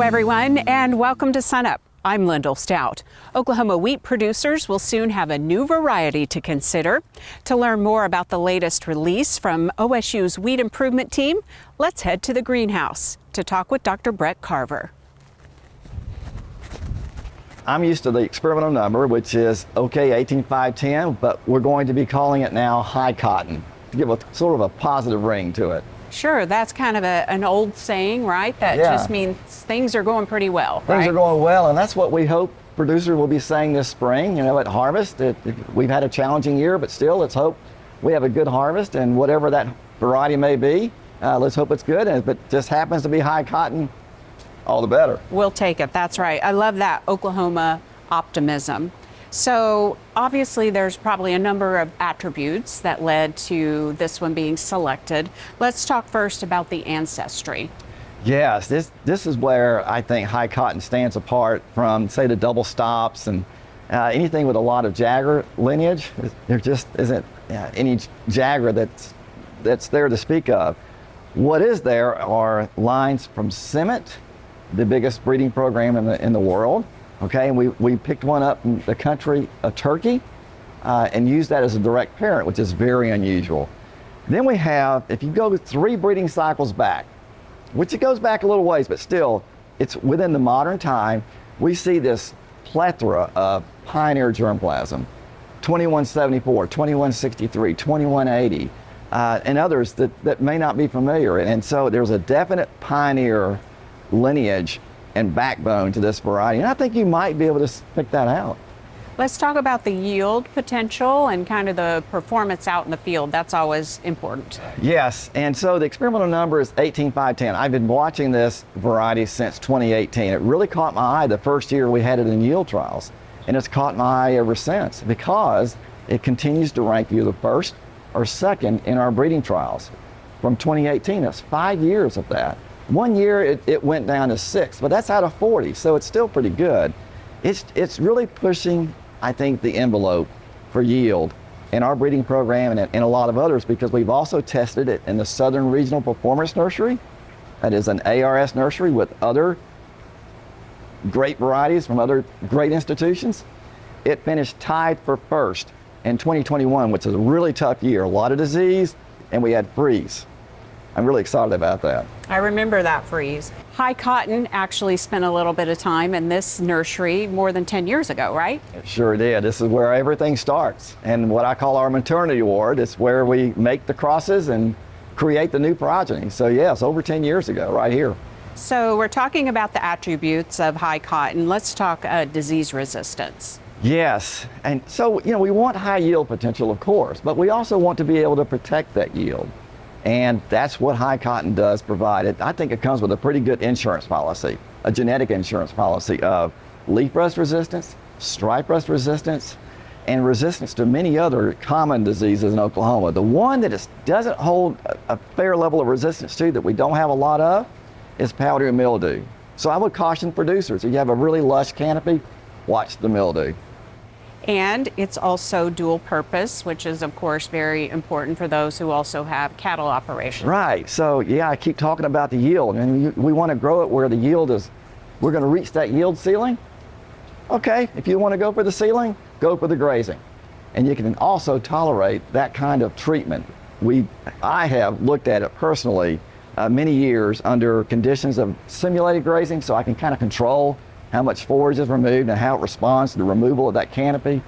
everyone, and welcome to SUNUP. I'm Lyndall Stout. Oklahoma wheat producers will soon have a new variety to consider. To learn more about the latest release from OSU's Wheat Improvement Team, let's head to the greenhouse to talk with Dr. Brett Carver. I'm used to the experimental number, which is OK 18510, but we're going to be calling it now high cotton to give a sort of a positive ring to it. Sure, that's kind of an old saying, right? That just means things are going pretty well, right? Things are going well, and that's what we hope producers will be saying this spring, at harvest. We've had a challenging year, but still, let's hope we have a good harvest, and whatever that variety may be, let's hope it's good. And if it just happens to be high cotton, all the better. We'll take it, that's right. I love that Oklahoma optimism. So obviously there's probably a number of attributes that led to this one being selected. Let's talk first about the ancestry. Yes, this is where I think high cotton stands apart from, say, the double stops and anything with a lot of Jagger lineage. There just isn't any Jagger that's there to speak of. What is there are lines from Summit, the biggest breeding program in the world. Okay, and we picked one up in the country of Turkey and used that as a direct parent, which is very unusual. Then we have, if you go 3 breeding cycles back, which it goes back a little ways, but still, it's within the modern time, we see this plethora of pioneer germplasm, 2174, 2163, 2180, and others that may not be familiar. And so there's a definite pioneer lineage and backbone to this variety, and I think you might be able to pick that out. Let's talk about the yield potential and kind of the performance out in the field. That's always important. Yes, and so the experimental number is 18510. I've been watching this variety since 2018. It really caught my eye the first year we had it in yield trials, and it's caught my eye ever since because it continues to rank either first or second in our breeding trials from 2018. That's 5 years of that. 1 year it went down to 6, but that's out of 40, so it's still pretty good. It's really pushing, I think, the envelope for yield in our breeding program and a lot of others, because we've also tested it in the Southern Regional Performance Nursery. That is an ARS nursery with other great varieties from other great institutions. It finished tied for first in 2021, which is a really tough year. A lot of disease, and we had freeze. I'm really excited about that. I remember that freeze. High cotton actually spent a little bit of time in this nursery more than 10 years ago, right? It sure did. This is where everything starts. And what I call our maternity ward, it's where we make the crosses and create the new progeny. So yes, over 10 years ago, right here. So we're talking about the attributes of high cotton. Let's talk disease resistance. Yes, and so, we want high yield potential, of course, but we also want to be able to protect that yield. And that's what high cotton does provide. I think it comes with a pretty good insurance policy, a genetic insurance policy of leaf rust resistance, stripe rust resistance, and resistance to many other common diseases in Oklahoma. The one that doesn't hold a fair level of resistance to, that we don't have a lot of, is powdery mildew. So I would caution producers, if you have a really lush canopy, watch the mildew. And it's also dual purpose, which is of course very important for those who also have cattle operations. Right, so yeah, I keep talking about the yield, and we want to grow it where the yield is, we're going to reach that yield ceiling. Okay, if you want to go for the ceiling, go for the grazing. And you can also tolerate that kind of treatment. I have looked at it personally many years under conditions of simulated grazing, so I can kind of control how much forage is removed and how it responds to the removal of that canopy.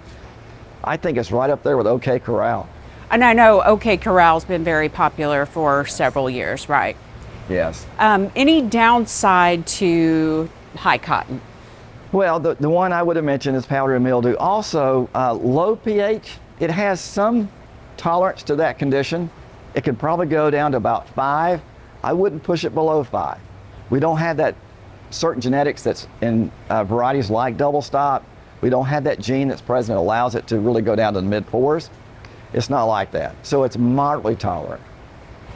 I think it's right up there with OK Corral. And I know OK Corral's been very popular for several years, right? Yes. Any downside to high cotton? Well, the one I would have mentioned is powdery mildew. Also, low pH. It has some tolerance to that condition. It could probably go down to about 5. I wouldn't push it below 5. We don't have that certain genetics that's in varieties like double stop. We don't have that gene that's present that allows it to really go down to the mid-4s. It's not like that. So it's moderately tolerant.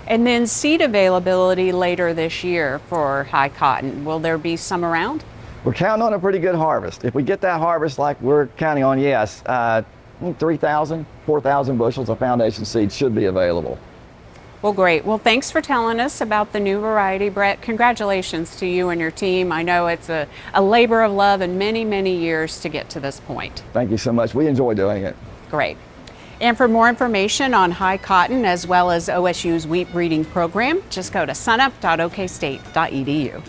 And then seed availability later this year for high cotton. Will there be some around? We're counting on a pretty good harvest. If we get that harvest like we're counting on, yes, 3,000, 4,000 bushels of foundation seed should be available. Well, great. Well, thanks for telling us about the new variety, Brett. Congratulations to you and your team. I know it's a labor of love and many, many years to get to this point. Thank you so much. We enjoy doing it. Great. And for more information on high cotton as well as OSU's wheat breeding program, just go to sunup.okstate.edu.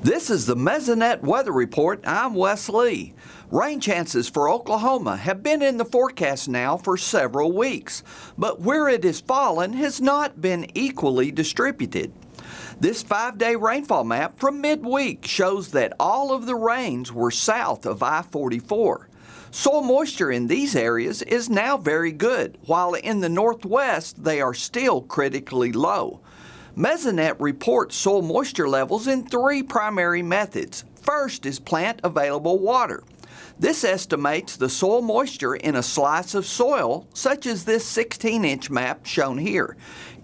This is the Mesonet Weather Report. I'm Wes Lee. Rain chances for Oklahoma have been in the forecast now for several weeks, but where it has fallen has not been equally distributed. This 5-day rainfall map from midweek shows that all of the rains were south of I-44. Soil moisture in these areas is now very good, while in the northwest they are still critically low. Mesonet reports soil moisture levels in 3 primary methods. First is plant available water. This estimates the soil moisture in a slice of soil, such as this 16-inch map shown here.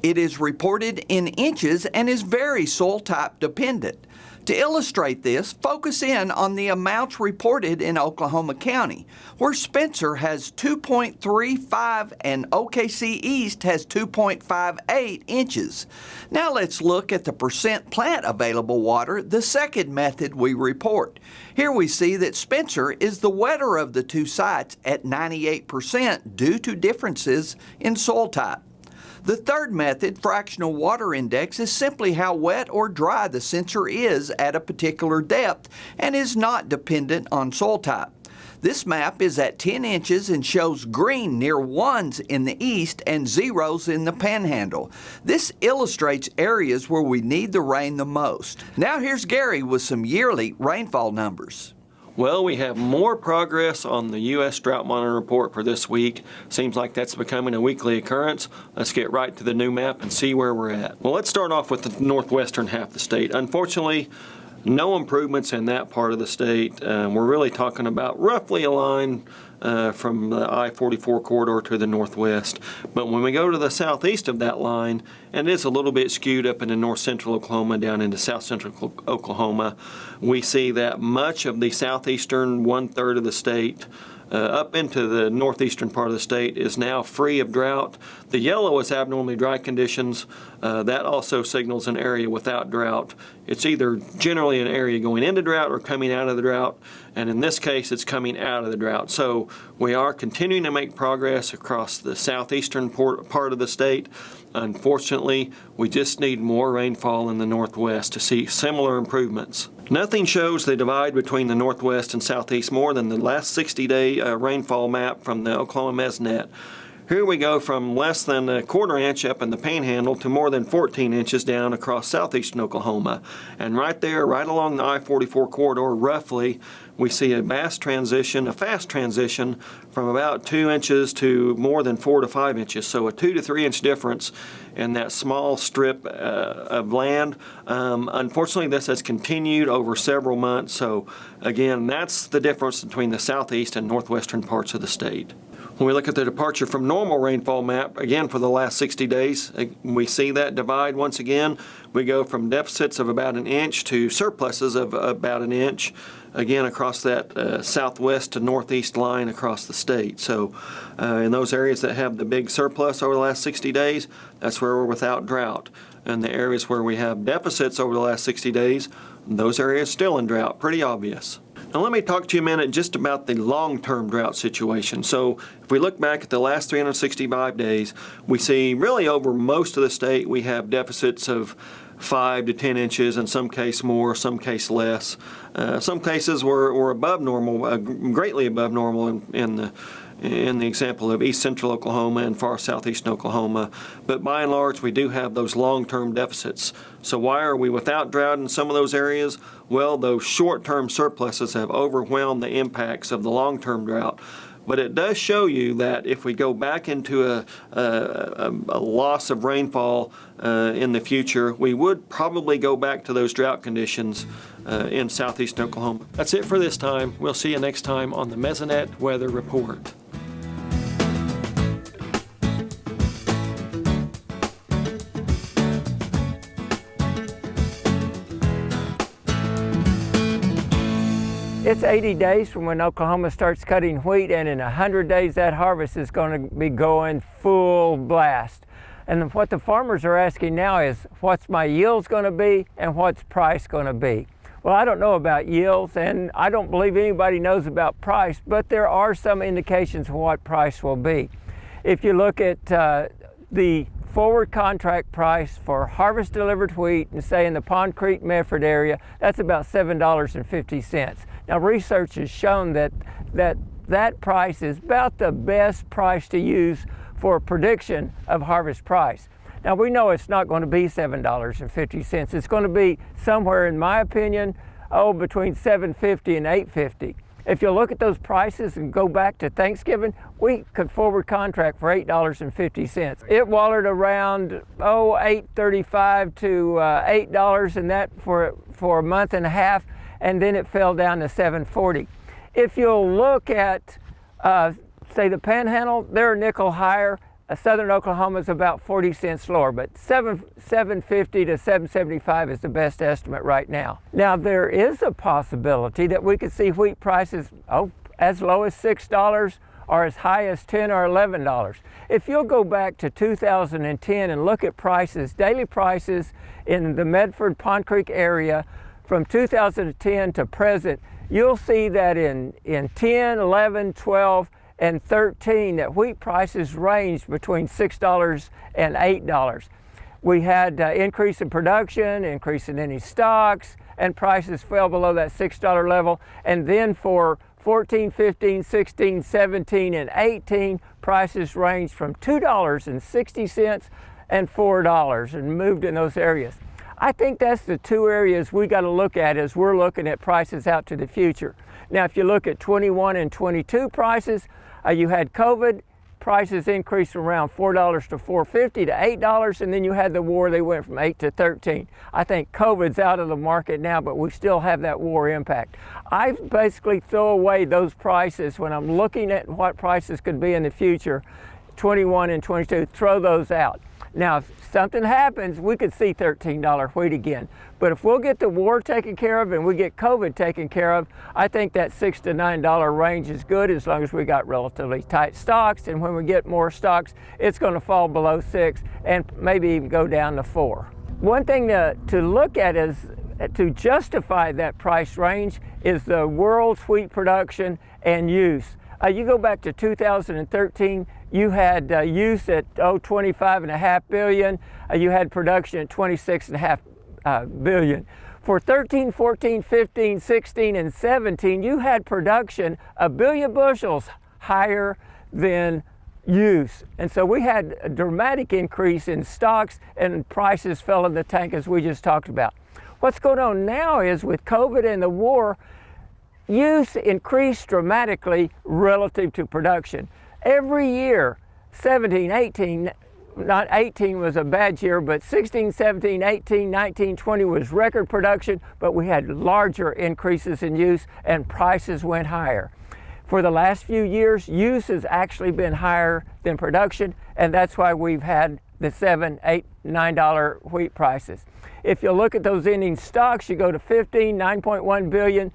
It is reported in inches and is very soil type dependent. To illustrate this, focus in on the amounts reported in Oklahoma County, where Spencer has 2.35 and OKC East has 2.58 inches. Now let's look at the percent plant available water, the second method we report. Here we see that Spencer is the wetter of the 2 sites at 98% due to differences in soil type. The third method, fractional water index, is simply how wet or dry the sensor is at a particular depth and is not dependent on soil type. This map is at 10 inches and shows green near 1s in the east and 0s in the panhandle. This illustrates areas where we need the rain the most. Now here's Gary with some yearly rainfall numbers. Well, we have more progress on the U.S. Drought Monitor report for this week. Seems like that's becoming a weekly occurrence. Let's get right to the new map and see where we're at. Well, let's start off with the northwestern half of the state. Unfortunately, no improvements in that part of the state. We're really talking about roughly a line from the I-44 corridor to the northwest. But when we go to the southeast of that line, and it's a little bit skewed up into north central Oklahoma down into south central Oklahoma, we see that much of the southeastern 1/3 of the state up into the northeastern part of the state is now free of drought. The yellow is abnormally dry conditions. That also signals an area without drought. It's either generally an area going into drought or coming out of the drought, and in this case it's coming out of the drought. So we are continuing to make progress across the southeastern part of the state. Unfortunately, we just need more rainfall in the northwest to see similar improvements. Nothing shows the divide between the northwest and southeast more than the last 60-day rainfall map from the Oklahoma Mesonet. Here we go from less than a 1/4 inch up in the panhandle to more than 14 inches down across southeastern Oklahoma. And right there, right along the I-44 corridor, roughly, we see a fast transition from about 2 inches to more than 4 to 5 inches. So a 2 to 3 inch difference in that small strip of land. Unfortunately, this has continued over several months. So again, that's the difference between the southeast and northwestern parts of the state. When we look at the departure from normal rainfall map, again for the last 60 days, we see that divide once again. We go from deficits of about 1 inch to surpluses of about 1 inch, again across that southwest to northeast line across the state. So in those areas that have the big surplus over the last 60 days, that's where we're without drought. And the areas where we have deficits over the last 60 days, those areas still in drought, pretty obvious. Now let me talk to you a minute just about the long-term drought situation. So if we look back at the last 365 days, we see really over most of the state we have deficits of 5 to 10 inches, in some case more, some case less. Some cases were above normal, greatly above normal in the example of east central Oklahoma and far southeastern Oklahoma. But by and large, we do have those long-term deficits. So why are we without drought in some of those areas? Well, those short-term surpluses have overwhelmed the impacts of the long-term drought. But it does show you that if we go back into a loss of rainfall in the future, we would probably go back to those drought conditions in southeastern Oklahoma. That's it for this time. We'll see you next time on the Mesonet Weather Report. It's 80 days from when Oklahoma starts cutting wheat, and in 100 days that harvest is going to be going full blast. And what the farmers are asking now is, what's my yields going to be and what's price going to be? Well, I don't know about yields, and I don't believe anybody knows about price, but there are some indications of what price will be. If you look at the forward contract price for harvest delivered wheat, and say in the Pond Creek Medford area, that's about $7.50. Now, research has shown that price is about the best price to use for a prediction of harvest price. Now, we know it's not going to be $7.50. It's going to be somewhere, in my opinion, between $7.50 and $8.50. If you look at those prices and go back to Thanksgiving, we could forward contract for $8.50. It wallered around $8.35 to $8, and that for a month and a half, and then it fell down to $7.40. If you'll look at, say, the Panhandle, they're a nickel higher. Southern Oklahoma is about 40 cents lower, but $7.50 to $7.75 is the best estimate right now. Now, there is a possibility that we could see wheat prices as low as $6 or as high as $10 or $11. If you'll go back to 2010 and look at prices, daily prices in the Medford Pond Creek area from 2010 to present, you'll see that in 10, 11, 12, and 13 that wheat prices ranged between $6 and $8. We had increase in production, increase in any stocks, and prices fell below that $6 level. And then for 14, 15, 16, 17, and 18, prices ranged from $2.60 and $4 and moved in those areas. I think that's the two areas we got to look at as we're looking at prices out to the future. Now, if you look at 21 and 22 prices, you had COVID, prices increased from around $4 to $4.50 to $8, and then you had the war, they went from 8 to 13. I think COVID's out of the market now, but we still have that war impact. I basically throw away those prices when I'm looking at what prices could be in the future, 21 and 22, throw those out. Now, if something happens, we could see $13 wheat again. But if we'll get the war taken care of and we get COVID taken care of, I think that $6 to $9 range is good as long as we got relatively tight stocks. And when we get more stocks, it's going to fall below 6 and maybe even go down to 4. One thing to look at is to justify that price range is the world's wheat production and use. You go back to 2013, you had use at 25.5 billion. You had production at 26.5 billion. For 13, 14, 15, 16, and 17, you had production 1 billion bushels higher than use. And so we had a dramatic increase in stocks, and prices fell in the tank as we just talked about. What's going on now is with COVID and the war, use increased dramatically relative to production. Every year, 17, 18, not 18 was a bad year, but 16, 17, 18, 19, 20 was record production, but we had larger increases in use and prices went higher. For the last few years, use has actually been higher than production, and that's why we've had the $7, $8, $9 wheat prices. If you look at those ending stocks, you go to 15, 9.1 billion,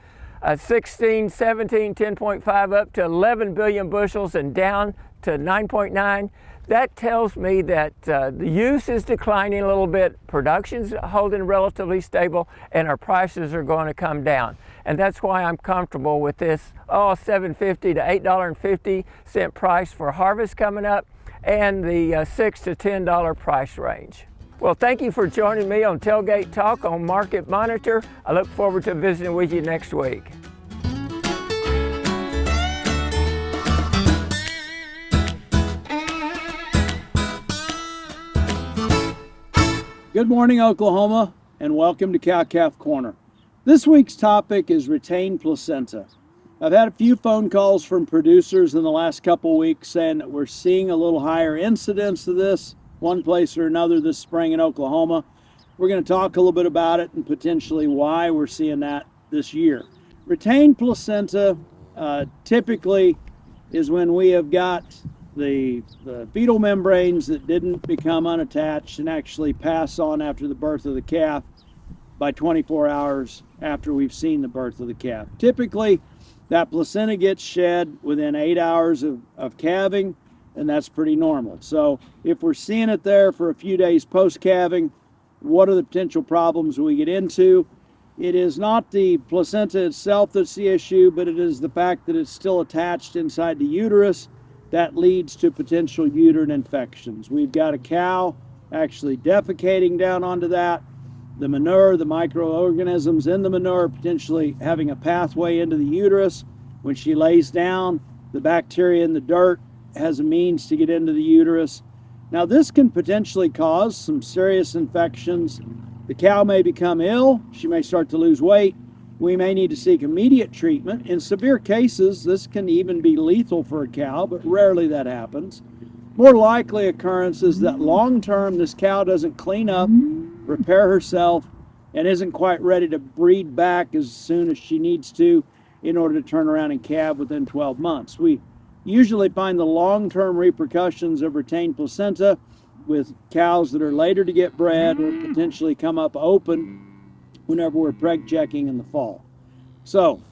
16, 17, 10.5 up to 11 billion bushels and down to 9.9. That tells me that the use is declining a little bit, production's holding relatively stable, and our prices are going to come down. And that's why I'm comfortable with this $7.50 to $8.50 price for harvest coming up, and the $6 to $10 price range. Well, thank you for joining me on Tailgate Talk on Market Monitor. I look forward to visiting with you next week. Good morning, Oklahoma, and welcome to Cow-Calf Corner. This week's topic is retained placenta. I've had a few phone calls from producers in the last couple weeks saying that we're seeing a little higher incidence of this one place or another this spring in Oklahoma. We're going to talk a little bit about it and potentially why we're seeing that this year. Retained placenta typically is when we have got the fetal membranes that didn't become unattached and actually pass on after the birth of the calf by 24 hours after we've seen the birth of the calf. Typically, that placenta gets shed within 8 hours of calving, and that's pretty normal. So if we're seeing it there for a few days post-calving, what are the potential problems we get into? It is not the placenta itself that's the issue, but it is the fact that it's still attached inside the uterus that leads to potential uterine infections. We've got a cow actually defecating down onto that. The manure, the microorganisms in the manure potentially having a pathway into the uterus. When she lays down, the bacteria in the dirt has a means to get into the uterus. Now this can potentially cause some serious infections. The cow may become ill, she may start to lose weight. We may need to seek immediate treatment. In severe cases, this can even be lethal for a cow, but rarely that happens. More likely occurrence is that long-term this cow doesn't clean up, repair herself, and isn't quite ready to breed back as soon as she needs to in order to turn around and calve within 12 months. We usually find the long-term repercussions of retained placenta with cows that are later to get bred or potentially come up open whenever we're preg checking in the fall. So,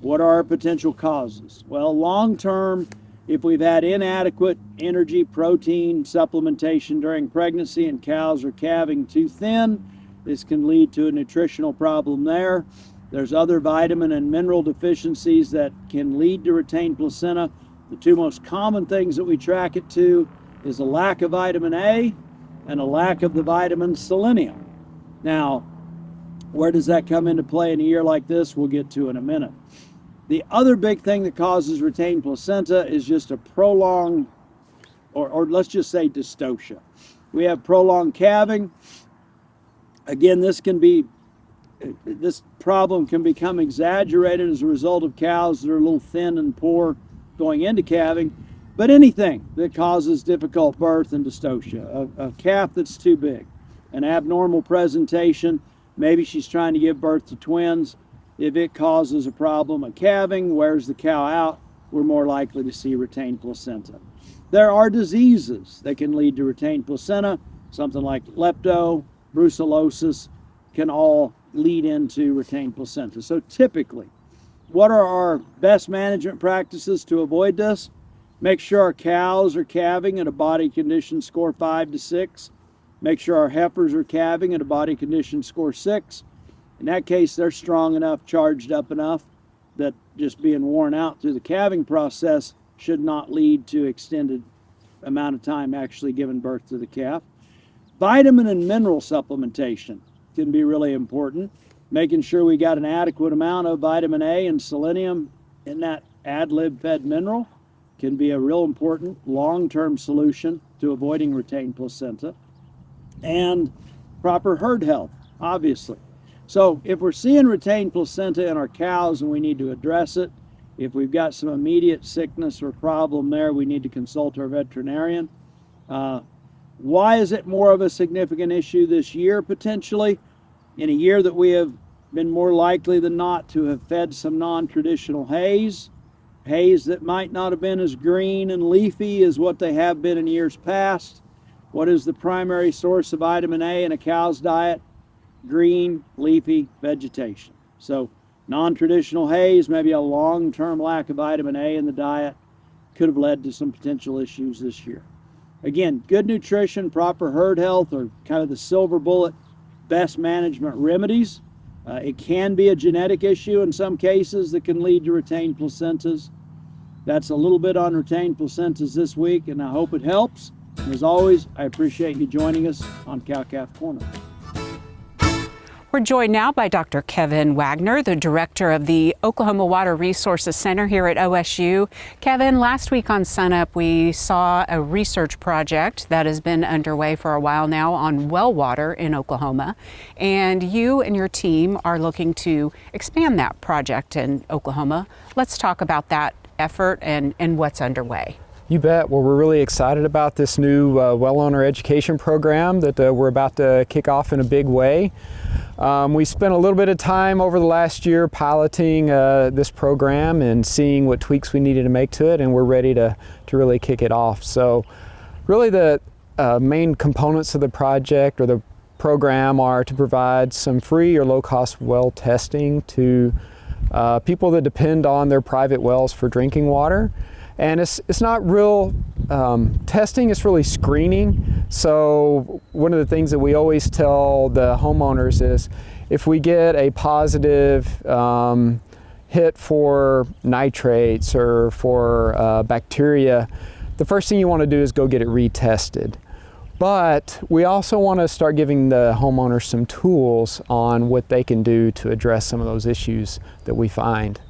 what are our potential causes? Well, long-term, if we've had inadequate energy, protein supplementation during pregnancy and cows are calving too thin, this can lead to a nutritional problem there. There's other vitamin and mineral deficiencies that can lead to retained placenta. The two most common things that we track it to is a lack of vitamin A and a lack of the vitamin selenium. Now, where does that come into play in a year like this? We'll get to in a minute. The other big thing that causes retained placenta is just a prolonged, or let's just say dystocia. We have prolonged calving. Again, this problem can become exaggerated as a result of cows that are a little thin and poor going into calving. But anything that causes difficult birth and dystocia, a calf that's too big, an abnormal presentation, maybe she's trying to give birth to twins. If it causes a problem of calving, wears the cow out, we're more likely to see retained placenta. There are diseases that can lead to retained placenta. Something like lepto, brucellosis can all lead into retained placenta. So typically, what are our best management practices to avoid this? Make sure our cows are calving at a body condition score 5 to 6. Make sure our heifers are calving at a body condition score 6. In that case, they're strong enough, charged up enough, that just being worn out through the calving process should not lead to extended amount of time actually giving birth to the calf. Vitamin and mineral supplementation can be really important. Making sure we got an adequate amount of vitamin A and selenium in that ad-lib fed mineral can be a real important long-term solution to avoiding retained placenta. And proper herd health, obviously. So if we're seeing retained placenta in our cows and we need to address it, if we've got some immediate sickness or problem there, we need to consult our veterinarian. Why is it more of a significant issue this year, potentially? In a year that we have been more likely than not to have fed some non-traditional hays that might not have been as green and leafy as what they have been in years past. What is the primary source of vitamin A in a cow's diet? Green, leafy vegetation. So non-traditional hays, maybe a long-term lack of vitamin A in the diet, could have led to some potential issues this year. Again, good nutrition, proper herd health are kind of the silver bullet best management remedies. It can be a genetic issue in some cases that can lead to retained placentas. That's a little bit on retained placentas this week, and I hope it helps. And as always, I appreciate you joining us on Cow Calf Corner. We're joined now by Dr. Kevin Wagner, the director of the Oklahoma Water Resources Center here at OSU. Kevin, last week on SUNUP, we saw a research project that has been underway for a while now on well water in Oklahoma. And you and your team are looking to expand that project in Oklahoma. Let's talk about that effort and what's underway. You bet. Well, we're really excited about this new well owner education program that we're about to kick off in a big way. We spent a little bit of time over the last year piloting this program and seeing what tweaks we needed to make to it, and we're ready to really kick it off. So really the main components of the project or the program are to provide some free or low-cost well testing to people that depend on their private wells for drinking water. And it's not real testing, it's really screening. So one of the things that we always tell the homeowners is if we get a positive hit for nitrates or for bacteria, the first thing you want to do is go get it retested. But we also want to start giving the homeowners some tools on what they can do to address some of those issues that we find.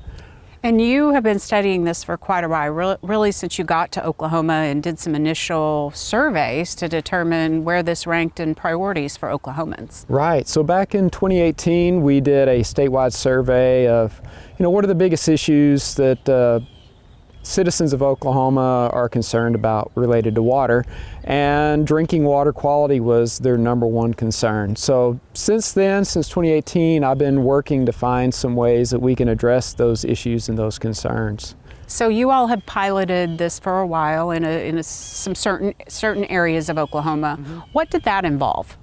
And you have been studying this for quite a while, really since you got to Oklahoma and did some initial surveys to determine where this ranked in priorities for Oklahomans. Right. So back in 2018, we did a statewide survey of, what are the biggest issues that citizens of Oklahoma are concerned about related to water, and drinking water quality was their number one concern. So since then, since 2018, I've been working to find some ways that we can address those issues and those concerns. So you all have piloted this for a while in some certain areas of Oklahoma. Mm-hmm. What did that involve?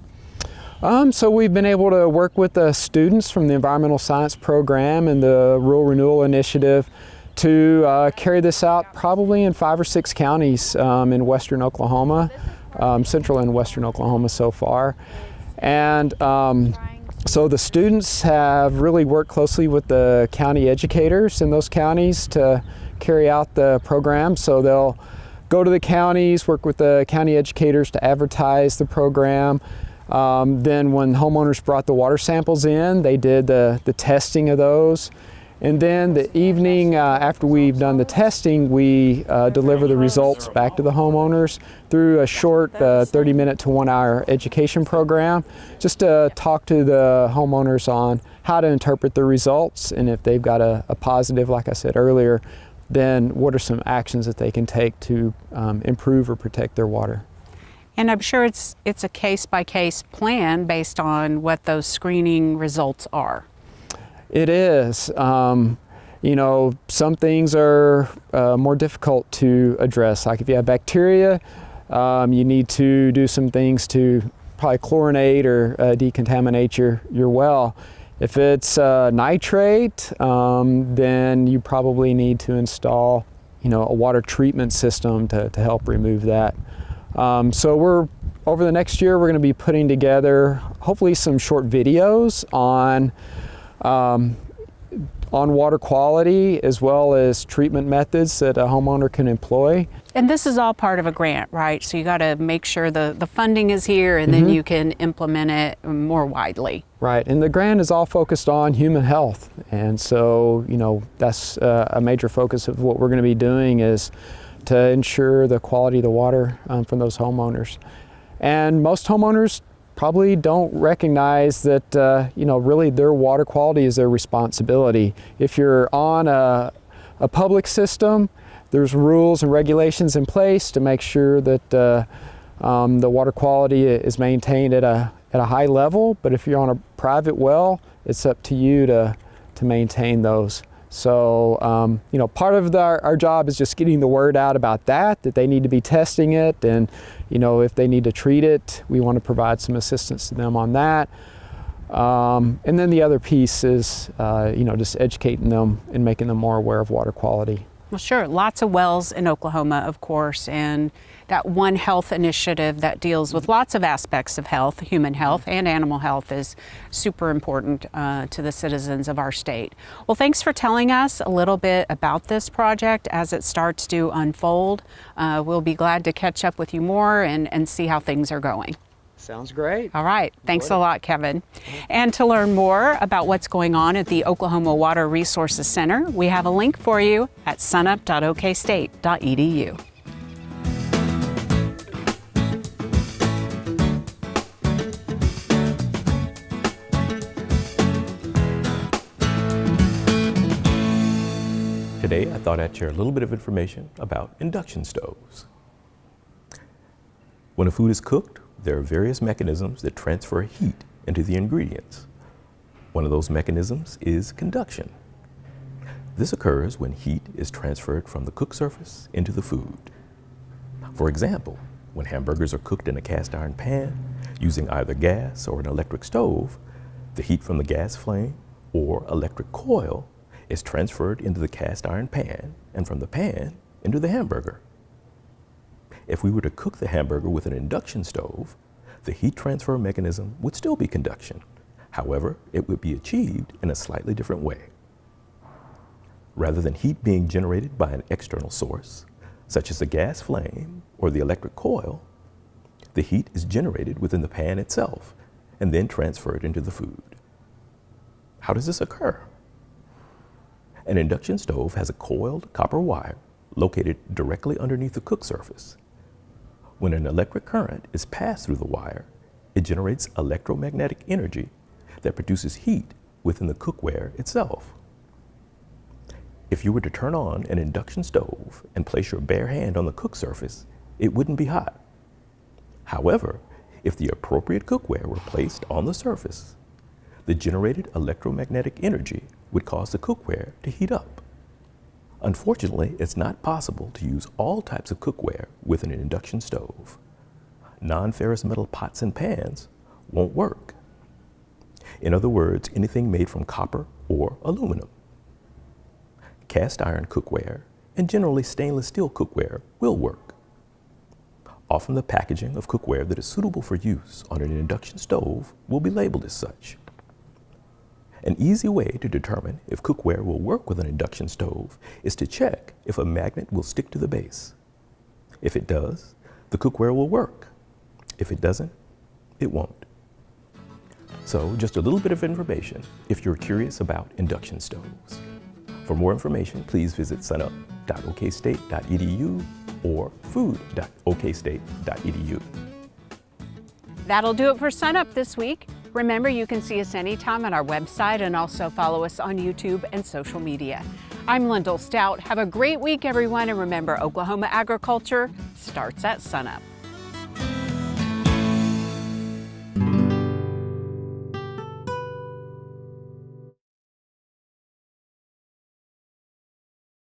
So we've been able to work with the students from the Environmental Science Program and the Rural Renewal Initiative to carry this out probably in 5 or 6 counties in western Oklahoma, central and western Oklahoma so far. And so the students have really worked closely with the county educators in those counties to carry out the program. So they'll go to the counties, work with the county educators to advertise the program. Then when homeowners brought the water samples in, they did the testing of those. And then the evening after we've done the testing, we deliver the results back to the homeowners through a short 30-minute to 1-hour education program, just to talk to the homeowners on how to interpret the results, and if they've got a positive, like I said earlier, then what are some actions that they can take to improve or protect their water. And I'm sure it's a case-by-case plan based on what those screening results are. It is. Some things are more difficult to address. Like if you have bacteria, you need to do some things to probably chlorinate or decontaminate your well. If it's nitrate, then you probably need to install, a water treatment system to help remove that. So over the next year, we're going to be putting together hopefully some short videos on water quality as well as treatment methods that a homeowner can employ. And this is all part of a grant, right? So you got to make sure the funding is here, and then you can implement it more widely. Right, and the grant is all focused on human health. And so, that's a major focus of what we're going to be doing is to ensure the quality of the water from those homeowners. And most homeowners probably don't recognize that, really their water quality is their responsibility. If you're on a public system, there's rules and regulations in place to make sure that the water quality is maintained at a high level. But if you're on a private well, it's up to you to maintain those. So, part of our job is just getting the word out about that they need to be testing it, and, if they need to treat it, we want to provide some assistance to them on that. And then the other piece is, just educating them and making them more aware of water quality. Well, sure. Lots of wells in Oklahoma, of course, and that One Health initiative that deals with lots of aspects of health, human health and animal health, is super important to the citizens of our state. Well, thanks for telling us a little bit about this project as it starts to unfold. We'll be glad to catch up with you more and see how things are going. Sounds great. All right. Thanks a lot, Kevin. And to learn more about what's going on at the Oklahoma Water Resources Center, we have a link for you at sunup.okstate.edu. Today, I thought I'd share a little bit of information about induction stoves. When a food is cooked, there are various mechanisms that transfer heat into the ingredients. One of those mechanisms is conduction. This occurs when heat is transferred from the cook surface into the food. For example, when hamburgers are cooked in a cast iron pan using either gas or an electric stove, the heat from the gas flame or electric coil is transferred into the cast iron pan and from the pan into the hamburger. If we were to cook the hamburger with an induction stove, the heat transfer mechanism would still be conduction. However, it would be achieved in a slightly different way. Rather than heat being generated by an external source, such as the gas flame or the electric coil, the heat is generated within the pan itself and then transferred into the food. How does this occur? An induction stove has a coiled copper wire located directly underneath the cook surface. When an electric current is passed through the wire, it generates electromagnetic energy that produces heat within the cookware itself. If you were to turn on an induction stove and place your bare hand on the cook surface, it wouldn't be hot. However, if the appropriate cookware were placed on the surface, the generated electromagnetic energy would cause the cookware to heat up. Unfortunately, it's not possible to use all types of cookware with an induction stove. Non-ferrous metal pots and pans won't work. In other words, anything made from copper or aluminum. Cast iron cookware and generally stainless steel cookware will work. Often the packaging of cookware that is suitable for use on an induction stove will be labeled as such. An easy way to determine if cookware will work with an induction stove is to check if a magnet will stick to the base. If it does, the cookware will work. If it doesn't, it won't. So just a little bit of information if you're curious about induction stoves. For more information, please visit sunup.okstate.edu or food.okstate.edu. That'll do it for SUNUP this week. Remember, you can see us anytime on our website and also follow us on YouTube and social media. I'm Lyndall Stout. Have a great week, everyone, and remember, Oklahoma agriculture starts at SUNUP.